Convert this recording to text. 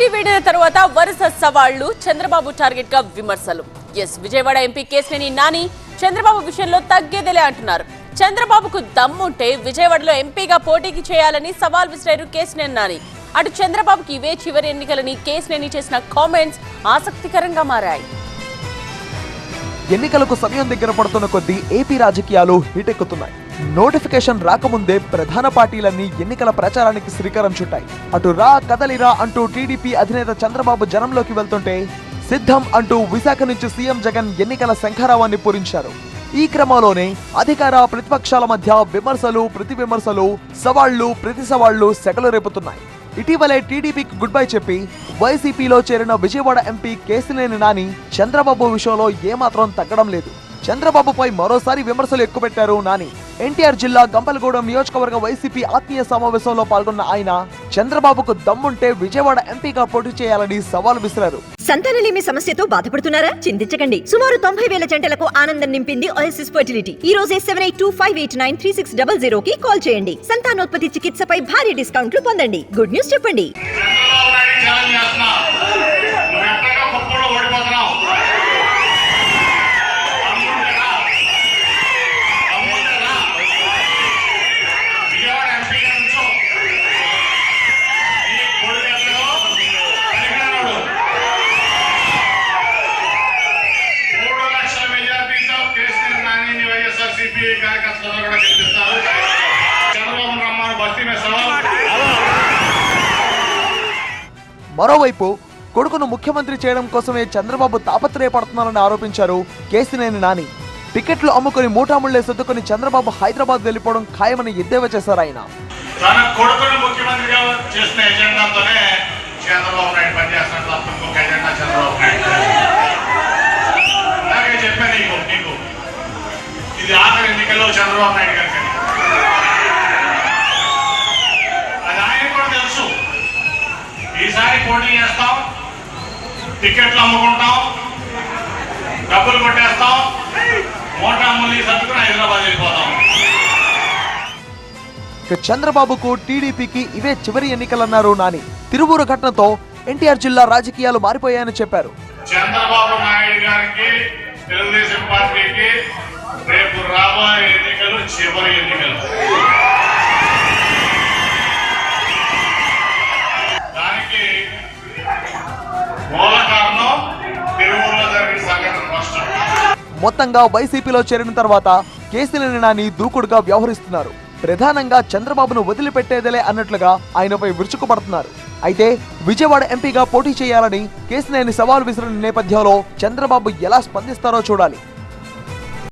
Party వీడిన తర్వాత వరుస సవాళ్లు, చంద్రబాబు టార్గెట్ గా విమర్శలు. విజయవాడ ఎంపీ కేశినేని నాని చంద్రబాబు విషయంలో తగ్గేదేలే అంటున్నారు. చంద్రబాబుకు దమ్ముంటే విజయవాడలో ఎంపీగా పోటీకి చేయాలని సవాల్ విసిరారు కేశినేని నాని. అటు చంద్రబాబుకి ఇవే చివరి ఎన్నికలని కేశినేని చేసిన కామెంట్స్ ఆసక్తికరంగా మారాయి. ఎన్నికలకు సమయం దగ్గర పడుతున్న కొద్దీ ఏపీ రాజకీయాలు హీటెక్కుతున్నాయి. నోటిఫికేషన్ రాకముందే ప్రధాన పార్టీలన్నీ ఎన్నికల ప్రచారానికి శ్రీకారం చుట్టాయి. అటు రా కదలిరా అంటూ టీడీపీ అధినేత చంద్రబాబు జనంలోకి వెళ్తుంటే సిద్ధం అంటూ విశాఖ నుంచి సీఎం జగన్ ఎన్నికల శంఖారావాన్ని పూరించారు. ఈ క్రమంలోనే అధికార ప్రతిపక్షాల మధ్య విమర్శలు, ప్రతి విమర్శలు, సవాళ్లు, ప్రతి సవాళ్లు సెగలు రేపుతున్నాయి. ఇటీవలే టీడీపీకి గుడ్ బై చెప్పి వైసీపీలో చేరిన విజయవాడ ఎంపీ కేశినేని నాని చంద్రబాబు విషయంలో ఏమాత్రం తగ్గడం లేదు. చంద్రబాబుపై మరోసారి విమర్శలు ఎక్కుపెట్టారు నాని. ఎన్టీఆర్ జిల్లా గంపలగూడెం నియోజకవర్గ వైసీపీ ఆత్మీయ సమావేశంలో పాల్గొన్న ఆయన చంద్రబాబుకు దమ్ముంటే విజయవాడ ఎంపీగా పోటీ చేయాలని సవాల్ విసిరారు. సంతానలేమి సమస్యతో బాధపడుతున్నారా? చింతించకండి. సుమారు 90,000 జంటలకు ఆనందం నింపింది ఓఎస్ఎస్ ఫర్టిలిటీ. ఈ రోజే 7825893600 కి కాల్ చేయండి. సంతానోత్పత్తి చికిత్సపై భారీ డిస్కౌంట్లు పొందండి. గుడ్ న్యూస్ చెప్పండి. మరోవైపు కొడుకును ముఖ్యమంత్రి చేయడం కోసమే చంద్రబాబు తాపత్రయపడుతున్నారని ఆరోపించారు కేశినేని నాని. టికెట్లు అమ్ముకుని మూటాముళ్లే సర్దుకుని చంద్రబాబు హైదరాబాద్ వెళ్లిపోవడం ఖాయమని ఎద్దేవా చేశారు ఆయన. తన కొడుకును ముఖ్యమంత్రిగా చేసిన ఎజెండాతోనే చంద్రబాబు నాయుడు పనిచేస్తున్నట్లు తప్ప ఇంకొక ఎజెండా చంద్రబాబు నాయుడు. అలాగే చెప్పాను నీకు ఇది ఆఖరి ఎన్నికల్లో చంద్రబాబు నాయుడు గారికి. అది ఆయన కూడా తెలుసు. ఈసారి పోటీ చేస్తాం, టికెట్లు అమ్ముకుంటాం, డబ్బులు కొట్టేస్తాం, మూటాముల్లి సర్దుకుని హైదరాబాద్ వెళ్ళిపోతాం. చంద్రబాబుకు టీడీపీకి ఇవే చివరి ఎన్నికలన్నారు నాని. తిరువూరు ఘటనతో ఎన్టీఆర్ జిల్లా రాజకీయాలు మారిపోయాయని చెప్పారు. చంద్రబాబు నాయుడు గారికి, తెలుగుదేశం పార్టీకి రేపు రాబోయే ఎన్నికలు చివరి ఎన్నికలు. దానికి మూల కారణం తిరువూరులో జరిగిన సంఘటన. నష్టం మొత్తంగా వైసీపీలో చేరిన తర్వాత కేశినేని నాని దూకుడుగా వ్యవహరిస్తున్నారు. ప్రధానంగా చంద్రబాబును వదిలిపెట్టేదేలే అన్నట్లుగా ఆయనపై విరుచుకుపడుతున్నారు. అయితే విజయవాడ ఎంపీగా పోటీ చేయాలని కేశినేని సవాల్ విసిరిన నేపథ్యంలో చంద్రబాబు ఎలా స్పందిస్తారో చూడాలి.